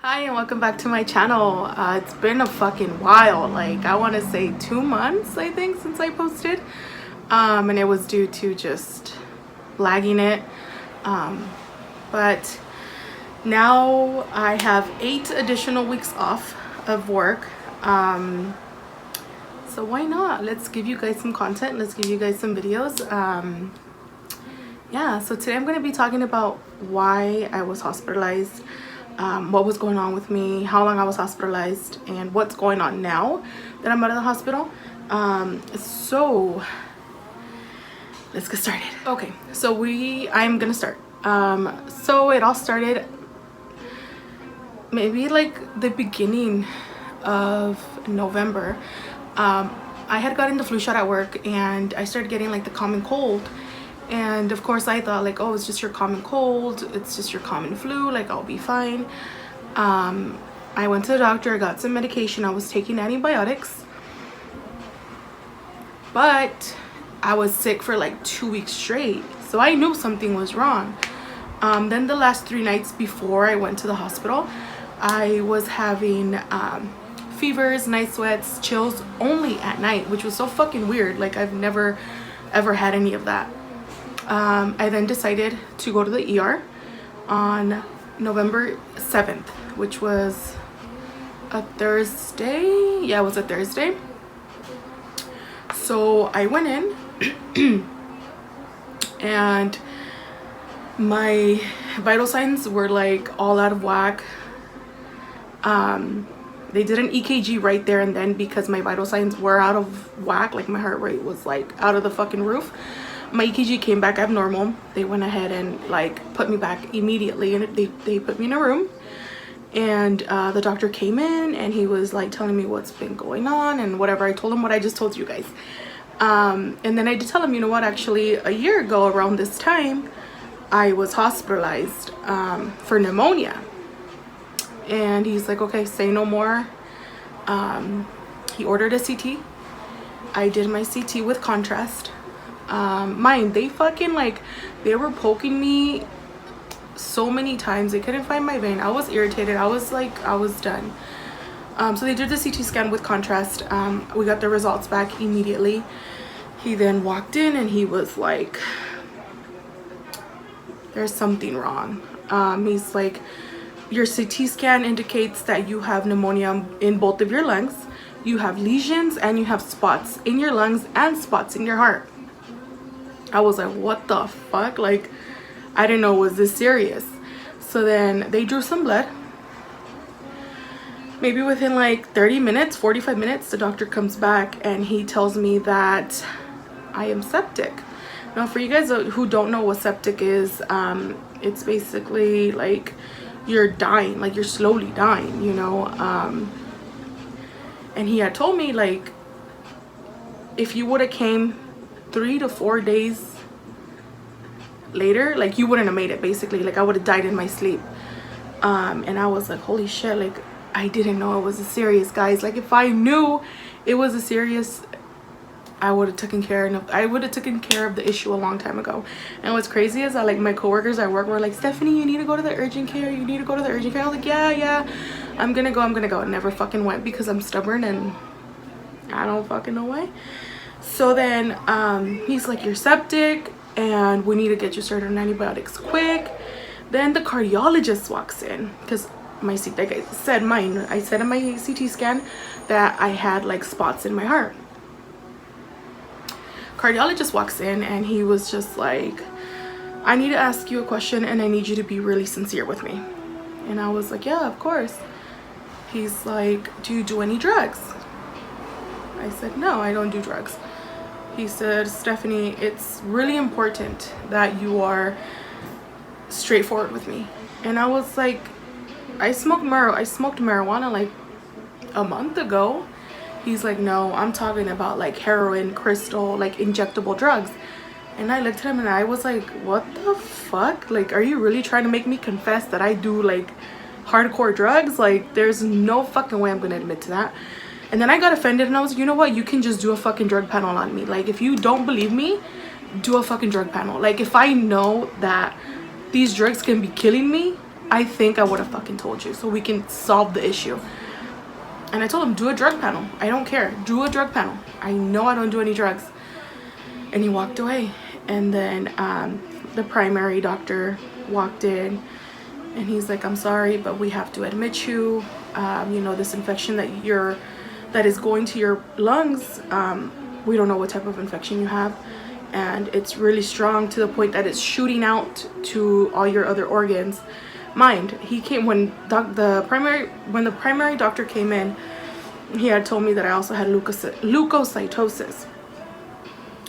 Hi and welcome back to my channel. It's been a fucking while, like I want to say 2 months I think since I posted, and it was due to just lagging it, but now I have 8 additional weeks off of work, so why not? Let's give you guys some content, let's give you guys some videos. Yeah, so today I'm going to be talking about why I was hospitalized, what was going on with me, how long I was hospitalized, and what's going on now that I'm out of the hospital. So let's get started. Okay, so I'm gonna start. So it all started maybe like the beginning of November. I had gotten the flu shot at work and I started getting like the common cold. And of course I thought like, oh, it's just your common cold, it's just your common flu, like I'll be fine. I went to the doctor, I got some medication, I was taking antibiotics, but I was sick for like 2 weeks straight, so I knew something was wrong. Then the last 3 nights before I went to the hospital, I was having fevers, night sweats, chills only at night, which was so fucking weird. Like I've never ever had any of that. I then decided to go to the ER on November 7th, which was a Thursday. Yeah, it was a Thursday. So I went in and my vital signs were like all out of whack. They did an EKG right there and then because my vital signs were out of whack, like my heart rate was like out of the fucking roof. My EKG came back abnormal. They went ahead and like put me back immediately, and they put me in a room, and the doctor came in and he was like telling me what's been going on and whatever. I told him what I just told you guys, and then I did tell him, you know what, actually a year ago around this time I was hospitalized for pneumonia. And he's like, okay, say no more. He ordered a CT. I did my CT with contrast. Mine, they fucking like, they were poking me so many times, they couldn't find my vein. I was irritated, I was like, I was done. So they did the CT scan with contrast. We got the results back immediately. He then walked in and he was like, there's something wrong. He's like, your CT scan indicates that you have pneumonia in both of your lungs. You have lesions and you have spots in your lungs and spots in your heart. I was like, what the fuck? Like, I didn't know it was this serious. So then they drew some blood. Maybe within like 30 minutes, 45 minutes, the doctor comes back and he tells me that I am septic. Now, for you guys who don't know what septic is, it's basically like you're dying, like you're slowly dying, you know. And he had told me like, if you would have came 3 to 4 days later, like you wouldn't have made it, basically. Like I would have died in my sleep. And I was like, holy shit, like I didn't know it was a serious, guys. Like if I knew it was a serious, I would have taken care of the issue a long time ago. And what's crazy is that like my coworkers at work were like, Stephanie, you need to go to the urgent care, you need to go to the urgent care. I was like, yeah, I'm gonna go. I never fucking went because I'm stubborn and I don't fucking know why. So then he's like, you're septic and we need to get you started on antibiotics quick. Then the cardiologist walks in because like I said, I said in my CT scan that I had like spots in my heart. Cardiologist walks in and he was just like, I need to ask you a question and I need you to be really sincere with me. And I was like, yeah, of course. He's like, do you do any drugs? I said, no, I don't do drugs. He said, Stephanie, it's really important that you are straightforward with me. And I was like, I smoked marijuana like a month ago. He's like, no, I'm talking about like heroin, crystal, like injectable drugs. And I looked at him and I was like, what the fuck? Like, are you really trying to make me confess that I do like hardcore drugs? Like, there's no fucking way I'm gonna admit to that. And then I got offended and I was like, you know what, you can just do a fucking drug panel on me. Like, if you don't believe me, do a fucking drug panel. Like, if I know that these drugs can be killing me, I think I would have fucking told you so we can solve the issue. And I told him, do a drug panel. I don't care. Do a drug panel. I know I don't do any drugs. And he walked away. And then the primary doctor walked in and he's like, I'm sorry, but we have to admit you. You know, this infection that is going to your lungs, we don't know what type of infection you have. And it's really strong to the point that it's shooting out to all your other organs. Mind, he came when the primary doctor came in, he had told me that I also had leukocytosis.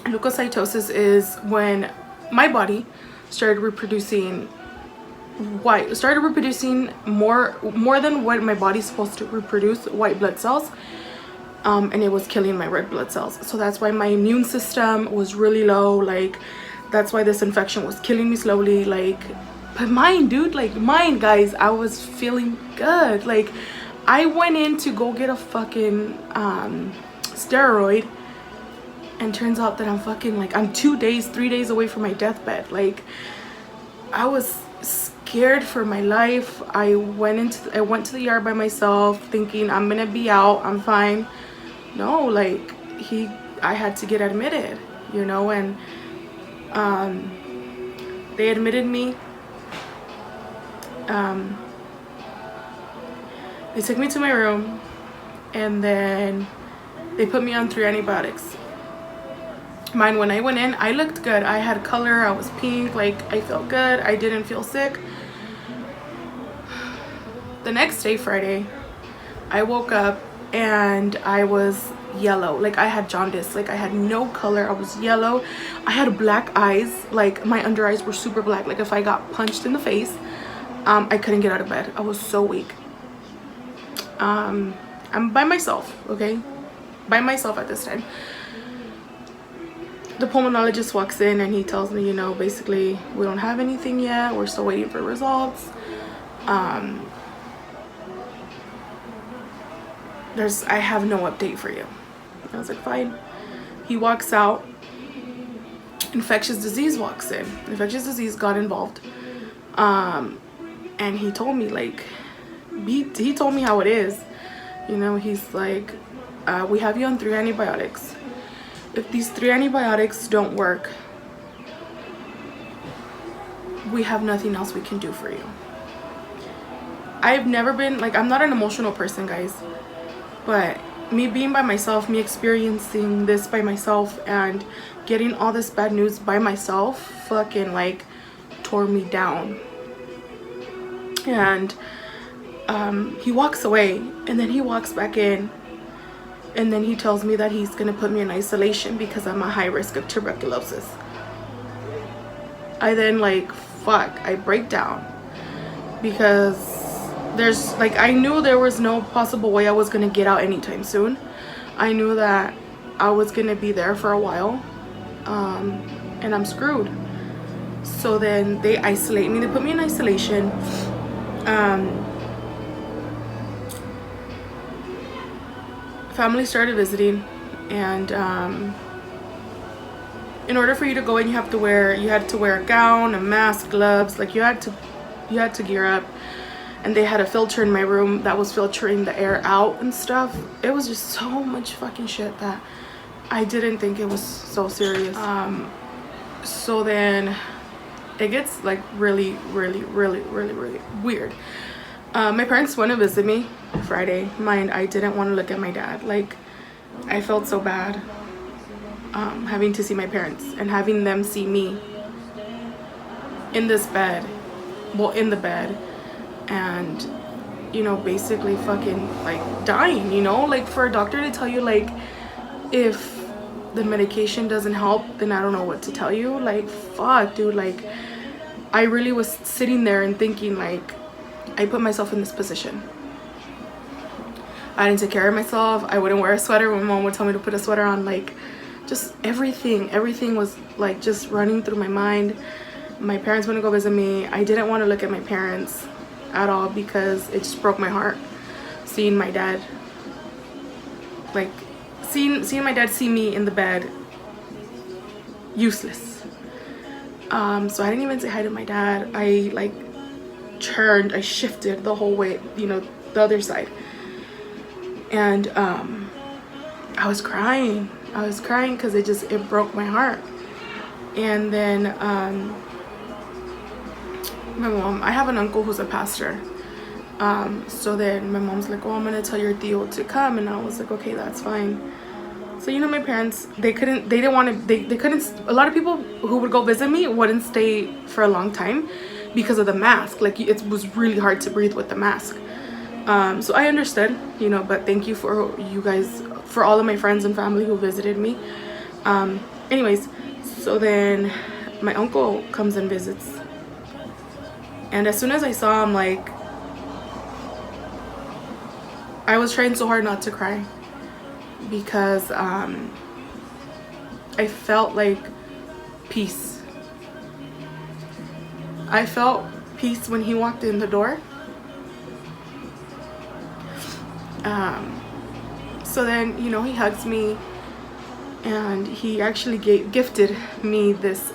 Leukocytosis is when my body started reproducing more than what my body's supposed to reproduce, white blood cells, and it was killing my red blood cells. So that's why my immune system was really low. Like, that's why this infection was killing me slowly. Like, but mine, dude, like mine, guys, I was feeling good. Like, I went in to go get a fucking steroid, and turns out that I'm fucking, like, I'm 3 days away from my deathbed. Like, I was scared for my life. I went to the ER by myself thinking I'm gonna be out, I'm fine. No, like, I had to get admitted, you know. And they admitted me. They took me to my room, and then they put me on 3 antibiotics. Mind, when I went in, I looked good. I had color, I was pink, like, I felt good, I didn't feel sick. The next day, Friday, I woke up and I was yellow. Like, I had jaundice. Like, I had no color, I was yellow. I had black eyes. Like, my under eyes were super black. Like, if I got punched in the face, I couldn't get out of bed. I was so weak. I'm by myself, okay? By myself at this time. The pulmonologist walks in and he tells me, you know, basically, we don't have anything yet. We're still waiting for results. I have no update for you. I was like, fine. He walks out. Infectious disease walks in. Infectious disease got involved. And he told me, like, he told me how it is. You know, he's like, we have you on 3 antibiotics. If these 3 antibiotics don't work, we have nothing else we can do for you. I've never been, like, I'm not an emotional person, guys. But me being by myself, me experiencing this by myself, and getting all this bad news by myself, fucking, like, tore me down. And he walks away, and then he walks back in, and then he tells me that he's gonna put me in isolation because I'm a high risk of tuberculosis. I then, like, I break down, because there's, like, I knew there was no possible way I was gonna get out anytime soon. I knew that I was gonna be there for a while, and I'm screwed. So then they isolate me. They put me in isolation. Family started visiting, and in order for you to go in, you had to wear a gown, a mask, gloves. Like, you had to gear up. And they had a filter in my room that was filtering the air out and stuff. It was just so much fucking shit that I didn't think it was so serious. So then it gets, like, really, really, really, really, really weird. My parents went to visit me Friday. Mind, I didn't want to look at my dad. Like, I felt so bad having to see my parents and having them see me in this bed, well, in the bed, and, you know, basically fucking, like, dying, you know? Like, for a doctor to tell you, like, if the medication doesn't help, then I don't know what to tell you. Like, fuck, dude. Like, I really was sitting there and thinking, like, I put myself in this position. I didn't take care of myself. I wouldn't wear a sweater when my mom would tell me to put a sweater on. Like, just everything was, like, just running through my mind. My parents wouldn't go visit me. I didn't want to look at my parents at all because it just broke my heart seeing my dad, like, seeing my dad see me in the bed useless. So I didn't even say hi to my dad. I, like, turned, I shifted the whole way, you know, the other side. And I was crying because it broke my heart. And then my mom, I have an uncle who's a pastor. So then my mom's like, oh, I'm gonna tell your tío to come. And I was like, okay, that's fine. So, you know, my parents, they couldn't, a lot of people who would go visit me wouldn't stay for a long time because of the mask. Like, it was really hard to breathe with the mask. So I understood, you know, but thank you for you guys, for all of my friends and family who visited me. Anyways, so then my uncle comes and visits. And as soon as I saw him, like, I was trying so hard not to cry because I felt like peace. I felt peace when he walked in the door. So then, you know, he hugs me, and he actually gifted me this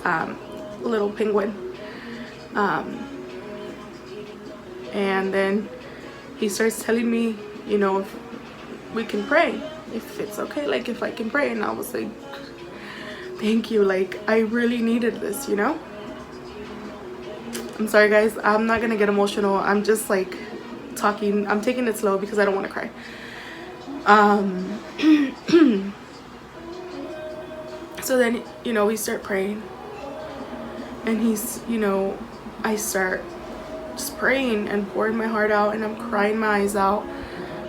little penguin. And then he starts telling me, you know, if we can pray, if it's okay, like if I can pray. And I was like, thank you, like I really needed this, you know. I'm sorry guys, I'm not gonna get emotional. I'm just like talking, I'm taking it slow because I don't want to cry. So then, you know, we start praying, and he's, you know, I start just praying and pouring my heart out, and I'm crying my eyes out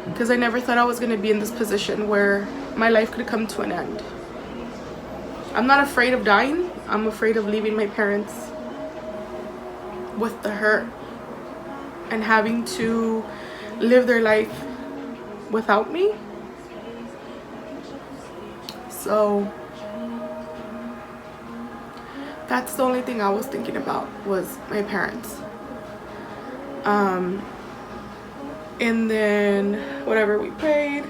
because I never thought I was going to be in this position where my life could come to an end. I'm not afraid of dying. I'm afraid of leaving my parents with the hurt and having to live their life without me. So that's the only thing I was thinking about, was my parents. And then whatever, we prayed.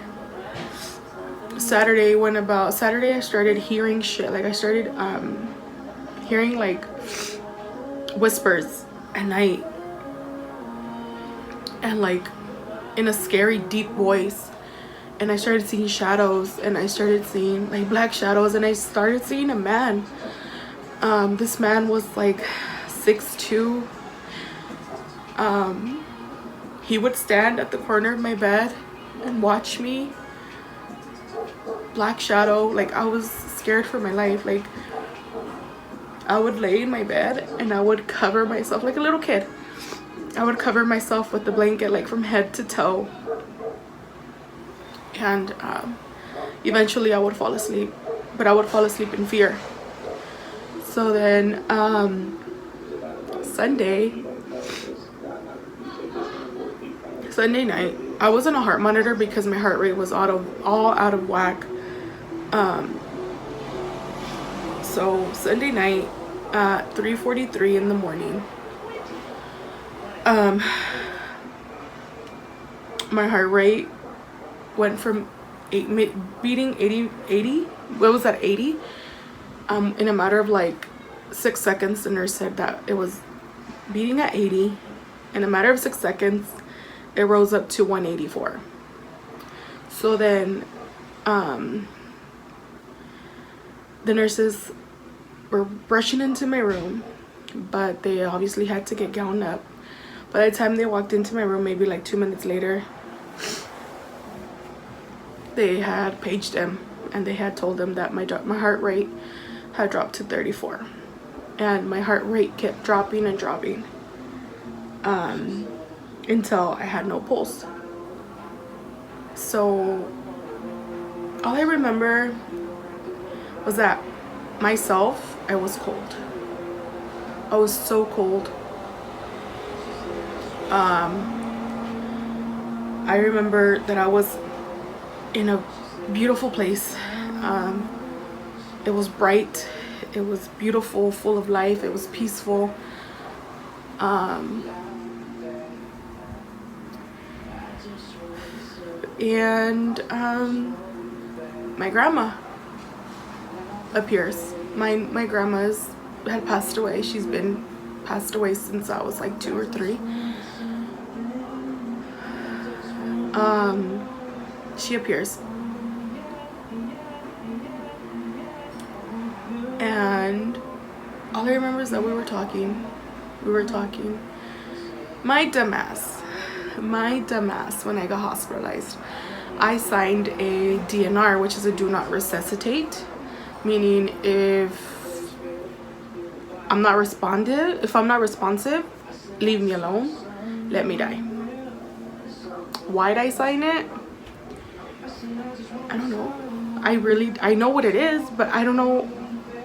Saturday I started hearing shit. Like I started hearing like whispers at night, and like in a scary deep voice. And I started seeing shadows, and I started seeing like black shadows, and I started seeing a man. This man was like 6'2". He would stand at the corner of my bed and watch me. Black shadow. Like I was scared for my life. Like I would lay in my bed and I would cover myself like a little kid. I would cover myself with the blanket, like from head to toe. And eventually I would fall asleep, but I would fall asleep in fear. So then Sunday night, I was on a heart monitor because my heart rate was all out of whack. So Sunday night at 3:43 in the morning, my heart rate went from beating 80. What was that, 80? In a matter of like 6 seconds. The nurse said that it was beating at 80. In a matter of 6 seconds, it rose up to 184. So then the nurses were rushing into my room, but they obviously had to get gowned up. By the time they walked into my room, maybe like 2 minutes later, they had paged them, and they had told them that my heart rate had dropped to 34. And my heart rate kept dropping and dropping until I had no pulse. So all I remember was that myself, I was cold. I was so cold. I remember that I was in a beautiful place. It was bright, it was beautiful, full of life, it was peaceful. And my grandma appears. My grandma's had passed away. She's been passed away since I was like 2 or 3. She appears. And all I remember is that we were talking. My dumbass, when I got hospitalized, I signed a DNR, which is a do not resuscitate, meaning if I'm not responsive, leave me alone, let me die. Why'd I sign it? I don't know. I know what it is, but I don't know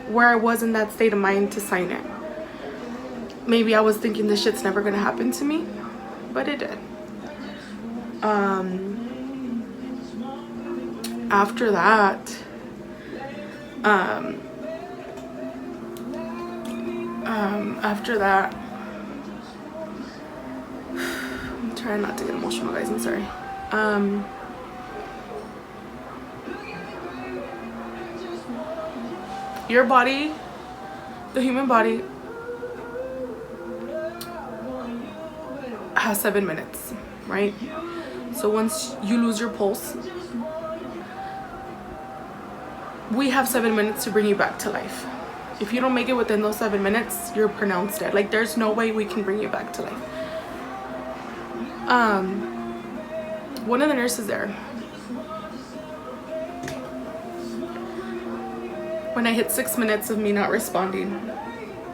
where I was in that state of mind to sign it. Maybe I was thinking this shit's never gonna happen to me, but it did. After that, I'm trying not to get emotional, guys, I'm sorry. Your body, the human body, has 7 minutes, right? So once you lose your pulse, we have 7 minutes to bring you back to life. If you don't make it within those 7 minutes, you're pronounced dead. Like, there's no way we can bring you back to life. One of the nurses there, when I hit 6 minutes of me not responding,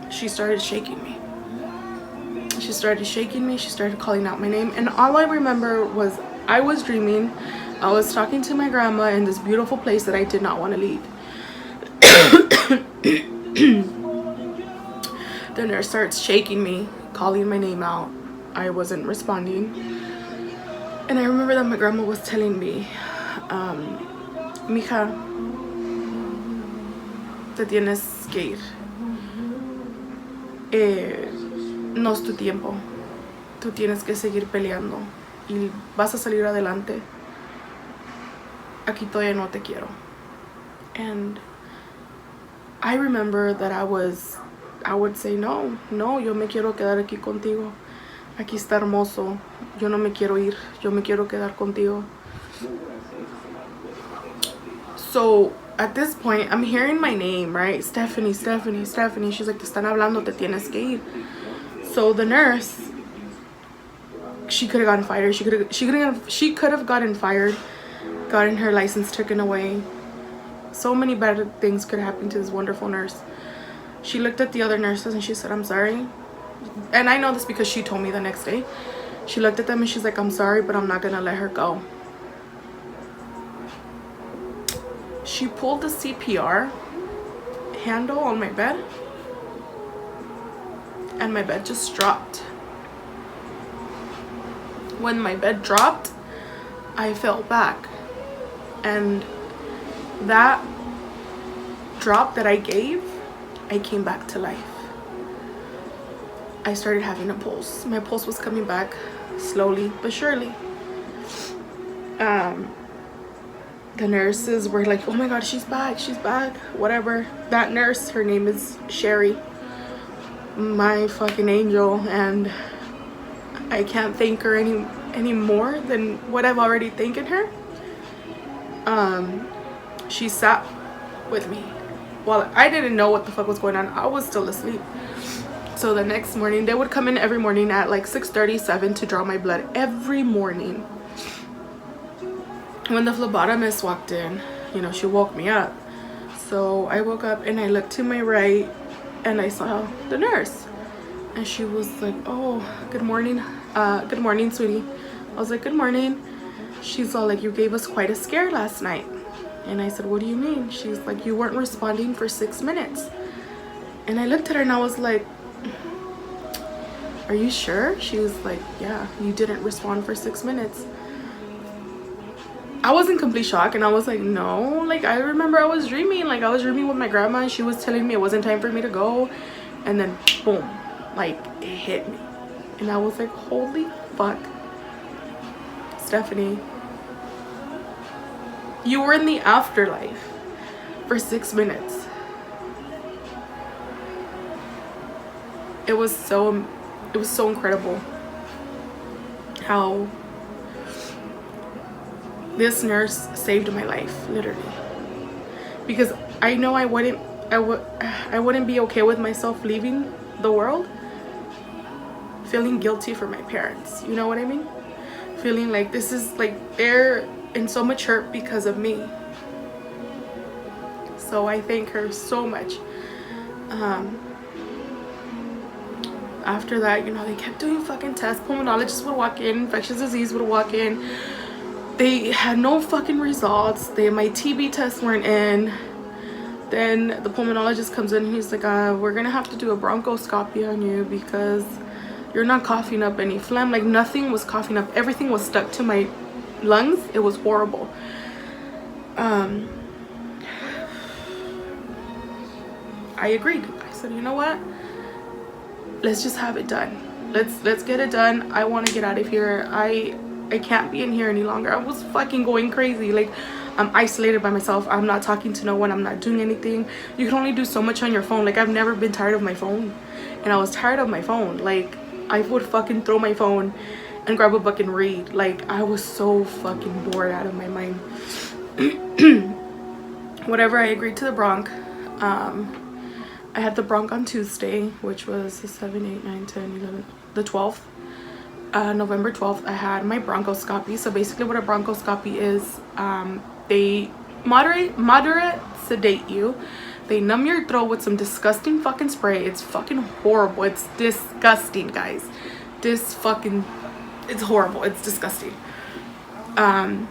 she started shaking me. She started calling out my name, and all I remember was I was dreaming. I was talking to my grandma in this beautiful place that I did not want to leave. The nurse starts shaking me, calling my name out. I wasn't responding. And I remember that my grandma was telling me, mija, te tienes que ir. No es tu tiempo. Tú tienes que seguir peleando. Y vas a salir adelante. Aquí todavía no te quiero. And I remember that I would say, no, yo me quiero quedar aquí contigo. Aquí está hermoso. Yo no me quiero ir. Yo me quiero quedar contigo. So at this point, I'm hearing my name, right? Stephanie. She's like, te están hablando, te tienes que ir. So the nurse, she could have gotten fired. She could have gotten fired, gotten her license taken away. So many bad things could happen to this wonderful nurse. She looked at the other nurses and she said, I'm sorry. And I know this because she told me the next day. She looked at them and she's like, I'm sorry, but I'm not gonna let her go. She pulled the CPR handle on my bed, and my bed just dropped. When my bed dropped, I fell back, and that drop that I gave, I came back to life. I started having a pulse. My pulse was coming back slowly but surely. The nurses were like, oh my god, she's back, whatever. That nurse, her name is Sherry, my fucking angel, and I can't thank her any more than what I've already thanked her. She sat with me while I didn't know what the fuck was going on. I was still asleep. So the next morning, they would come in every morning at like 6:37 to draw my blood every morning. When the phlebotomist walked in, you know, she woke me up. So I woke up and I looked to my right and I saw the nurse. And she was like, oh, good morning, sweetie. I was like, good morning. She's all like, you gave us quite a scare last night. And I said, what do you mean? She's like, you weren't responding for 6 minutes. And I looked at her and I was like, are you sure? She was like, yeah, you didn't respond for 6 minutes. I was in complete shock and I was like, no, like I remember I was dreaming with my grandma and she was telling me it wasn't time for me to go, and then boom, like it hit me and I was like, holy fuck, Stephanie, you were in the afterlife for 6 minutes. It was so incredible how This nurse saved my life, literally, because I know I wouldn't be okay with myself leaving the world feeling guilty for my parents, you know what I mean? Feeling like this is like they're in so much hurt because of me. So I thank her so much. After that, you know, they kept doing fucking tests. Pulmonologists would walk in, infectious disease would walk in. They had no fucking results. My TB tests weren't in. Then the pulmonologist comes in and he's like, we're gonna have to do a bronchoscopy on you because you're not coughing up any phlegm. Like, nothing was coughing up. Everything was stuck to my lungs. It was horrible. I agreed. I said, you know what? Let's just have it done. Let's get it done. I want to get out of here. I can't be in here any longer. I was fucking going crazy. Like, I'm isolated by myself. I'm not talking to no one. I'm not doing anything. You can only do so much on your phone. Like, I've never been tired of my phone. And I was tired of my phone. Like, I would fucking throw my phone and grab a book and read. Like, I was so fucking bored out of my mind. Whatever, I agreed to the bronch. I had the bronch on Tuesday, which was the 7, 8, 9, 10, 11, the 12th. November 12th, I had my bronchoscopy. So basically what a bronchoscopy is, they moderate sedate you. They numb your throat with some disgusting fucking spray. It's fucking horrible. It's disgusting, guys. It's horrible. It's disgusting. And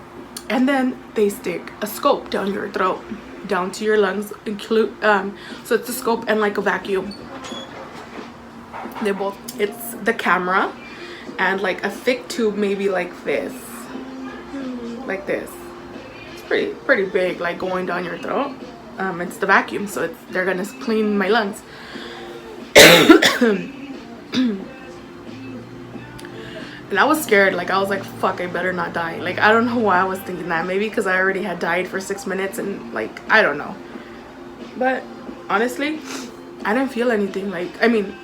then they stick a scope down your throat, down to your lungs, so it's a scope and like a vacuum. It's the camera and like a thick tube, maybe like this. It's pretty big, like going down your throat. It's the vacuum, so they're gonna clean my lungs. And I was scared. Like, I was like, fuck, I better not die. Like, I don't know why I was thinking that. Maybe because I already had died for 6 minutes and like, I don't know. But honestly, I didn't feel anything. Like, I mean,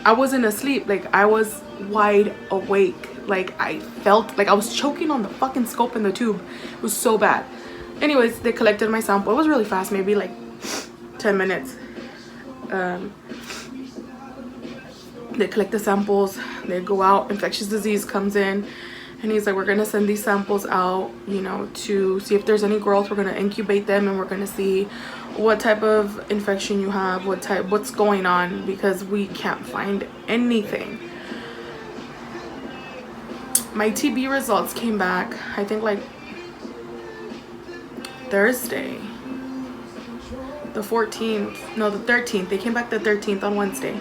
I wasn't asleep. Like, I was wide awake. Like, I felt like I was choking on the fucking scope in the tube. It was so bad. Anyways, they collected my sample. It was really fast, maybe like 10 minutes. They collect the samples, they go out, infectious disease comes in, and he's like, we're gonna send these samples out, you know, to see if there's any growth. We're gonna incubate them and we're gonna see what type of infection you have, what's going on, because we can't find anything. My TB results came back, I think like Thursday, the 14th, no, the 13th. They came back the 13th on Wednesday.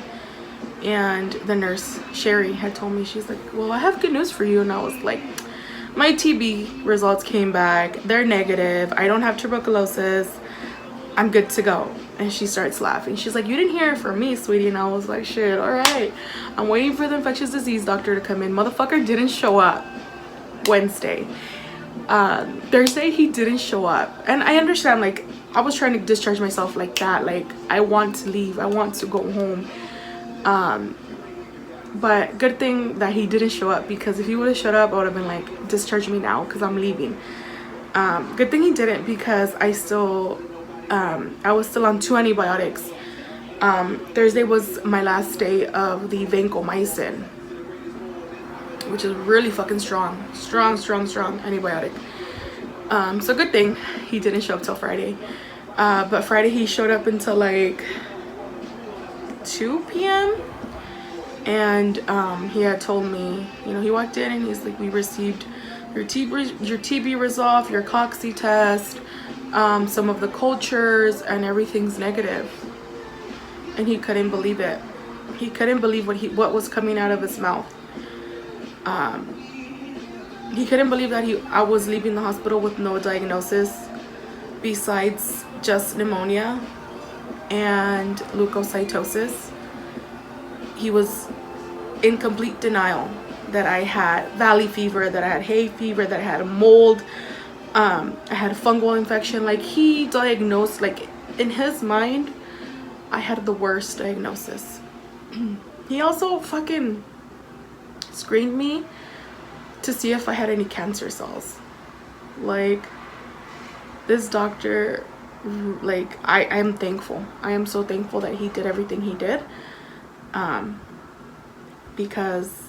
And the nurse, Sherry, had told me, she's like, well, I have good news for you. And I was like, my TB results came back. They're negative. I don't have tuberculosis. I'm good to go. And she starts laughing. She's like, you didn't hear it from me, sweetie. And I was like, shit, all right. I'm waiting for the infectious disease doctor to come in. Motherfucker didn't show up Wednesday. Thursday, he didn't show up. And I understand, like, I was trying to discharge myself like that. Like, I want to leave. I want to go home. But good thing that he didn't show up, because if he would have showed up, I would have been like, discharge me now because I'm leaving. Good thing he didn't, because I was still on 2 antibiotics. Thursday was my last day of the vancomycin, which is really fucking strong antibiotic. So good thing he didn't show up till Friday. But Friday he showed up until like 2 p.m. and he had told me, you know, he walked in and he's like, we received your TB results, your Coxie test, some of the cultures, and everything's negative. And he couldn't believe it. He couldn't believe what was coming out of his mouth. He couldn't believe that I was leaving the hospital with no diagnosis besides just pneumonia and leukocytosis. He was in complete denial that I had valley fever, that I had hay fever, that I had a mold, I had a fungal infection. Like, he diagnosed, like, in his mind, I had the worst diagnosis. He also fucking screened me to see if I had any cancer cells. Like, this doctor, like, I'm thankful. I am so thankful that he did everything he did, because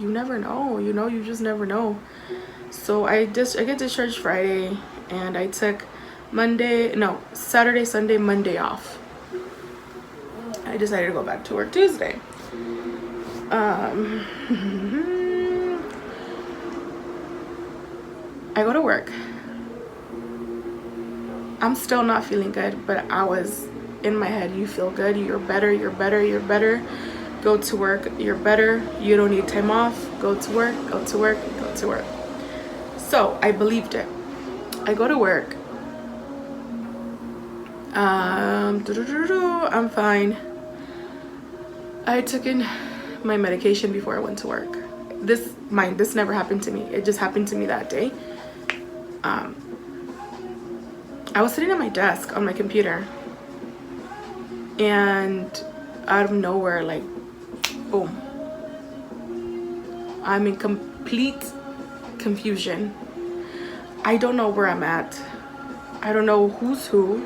you never know, you know, you just never know. So I get discharged Friday, and I took Saturday, Sunday, Monday off. I decided to go back to work Tuesday. I go to work. I'm still not feeling good, but I was in my head, you feel good, you're better, you're better, you're better. Go to work, you're better, you don't need time off. Go to work, go to work, go to work. So I believed it. I go to work. I'm fine. I took in my medication before I went to work. This never happened to me. It just happened to me that day. I was sitting at my desk on my computer, and out of nowhere, like, boom, I'm in complete confusion. I don't know where I'm at. I don't know who's who.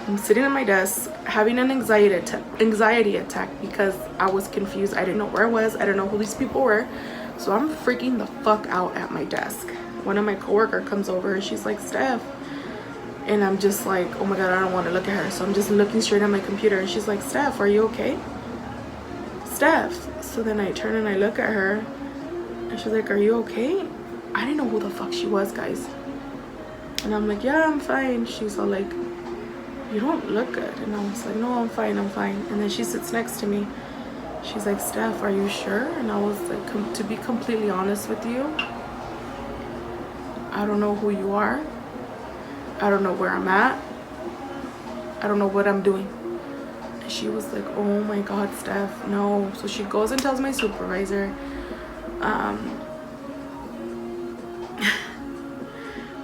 I'm sitting at my desk having an anxiety attack because I was confused. I didn't know where I was. I didn't know who these people were. So I'm freaking the fuck out at my desk. One of my coworkers comes over and she's like, Steph. And I'm just like, oh my God, I don't want to look at her. So I'm just looking straight at my computer, and she's like, Steph, are you okay? Steph. So then I turn and I look at her, and she's like, are you okay? I didn't know who the fuck she was, guys. And I'm like, yeah, I'm fine. She's all like, you don't look good. And I was like, no, I'm fine, I'm fine. And then she sits next to me. She's like, Steph, are you sure? And I was like, to be completely honest with you, I don't know who you are. I don't know where I'm at. I don't know what I'm doing. And she was like, oh my God, Steph, no. So she goes and tells my supervisor.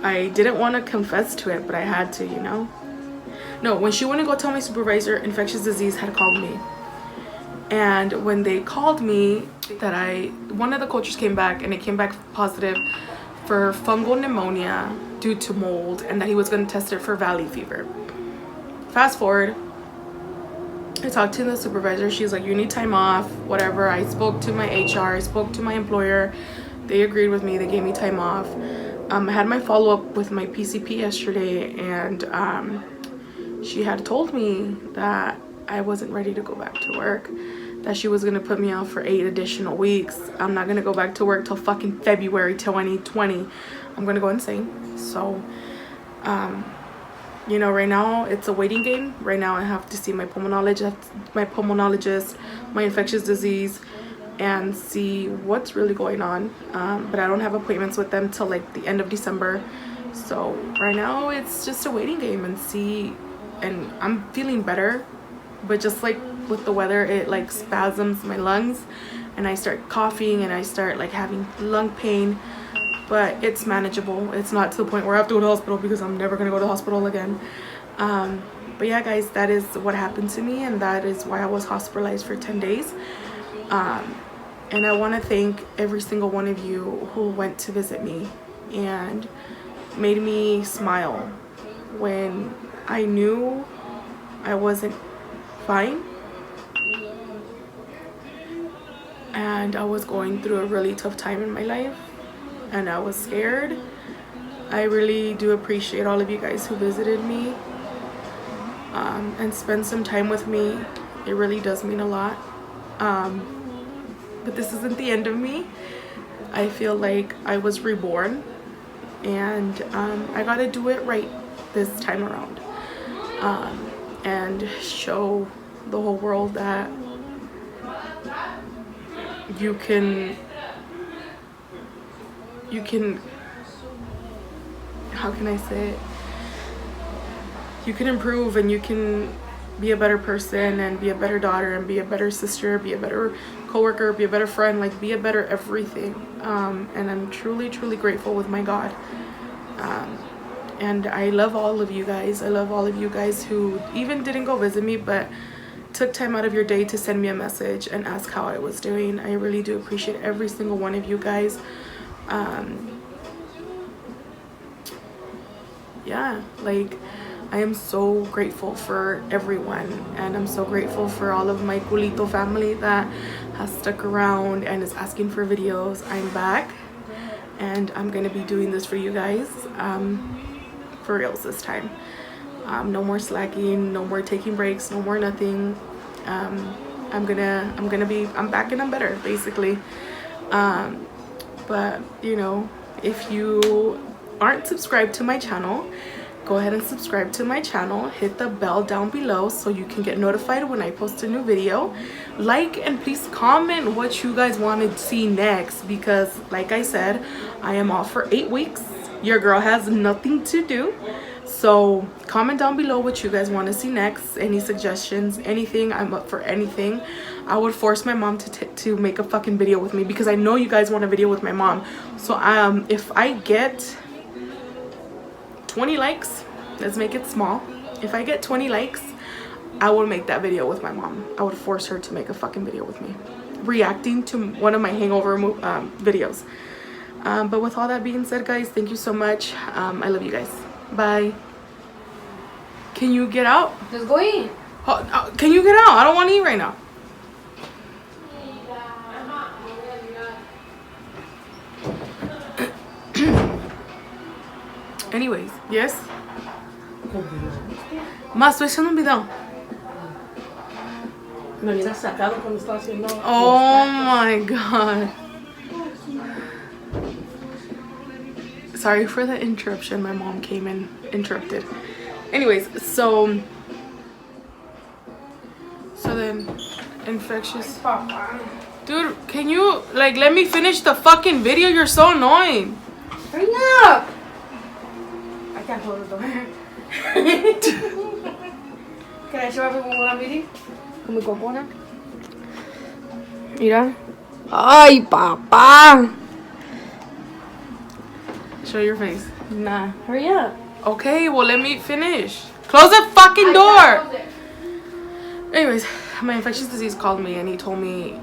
I didn't want to confess to it, but I had to, you know. No, when she went to go tell my supervisor, infectious disease had called me. And when they called me, one of the cultures came back, and it came back positive for fungal pneumonia due to mold, and that he was going to test it for valley fever. Fast forward, I talked to the supervisor. She's like, you need time off, whatever. I spoke to my HR, I spoke to my employer. They agreed with me. They gave me time off. I had my follow-up with my PCP yesterday, and she had told me that I wasn't ready to go back to work, that she was going to put me out for 8 additional weeks. I'm not going to go back to work till fucking February 2020. I'm going to go insane. So, you know, right now it's a waiting game. Right now I have to see my pulmonologist, my infectious disease, and see what's really going on. But I don't have appointments with them till like the end of December. So right now it's just a waiting game and see. And I'm feeling better, but just like with the weather, it like spasms my lungs, and I start coughing, and I start like having lung pain, but it's manageable. It's not to the point where I have to go to the hospital, because I'm never gonna go to the hospital again. But yeah, guys, that is what happened to me, and that is why I was hospitalized for 10 days. And I want to thank every single one of you who went to visit me and made me smile when I knew I wasn't fine and I was going through a really tough time in my life and I was scared. I really do appreciate all of you guys who visited me and spend some time with me. It really does mean a lot. But this isn't the end of me. I feel like I was reborn, and I gotta do it right this time around, and show the whole world that you can, how can I say it? You can improve, and you can be a better person, and be a better daughter, and be a better sister, be a better coworker, be a better friend, like be a better everything. And I'm truly grateful with my God. And I love all of you guys. I love all of you guys who even didn't go visit me, but took time out of your day to send me a message and ask how I was doing. I really do appreciate every single one of you guys. yeah, like I am so grateful for everyone, and I'm so grateful for all of my culito family that has stuck around and is asking for videos. I'm back, and I'm gonna be doing this for you guys, for reals this time. No more slacking, no more taking breaks, no more nothing. I'm back and I'm better, basically. But you know, if you aren't subscribed to my channel, go ahead and subscribe to my channel. Hit the bell down below so you can get notified when I post a new video. Like and please comment what you guys want to see next, because like I said, I am off for 8 weeks. Your girl has nothing to do. So comment down below what you guys want to see next, any suggestions, anything. I'm up for anything. I would force my mom to make a fucking video with me, because I know you guys want a video with my mom. So if I get 20 likes, let's make it small. If I get 20 likes, I will make that video with my mom. I would force her to make a fucking video with me, reacting to one of my hangover videos. But with all that being said, guys, thank you so much. I love you guys. Bye. Can you get out? Just go in. Can you get out? I don't want to eat right now. Anyways, yes. Más, estoy haciendo un video. Me hubieras sacado cuando estaba haciendo. Oh my god. Sorry for the interruption. My mom came and interrupted. Anyways, so then infectious. Dude, can you like let me finish the fucking video? You're so annoying. Hurry up! I can't close the door. Can I show everyone what I'm eating? Can we go corner? Mira. Ay, papá. Show your face. Nah, hurry up. Okay, well let me finish. Close the fucking door. Anyways, my infectious disease called me and he told me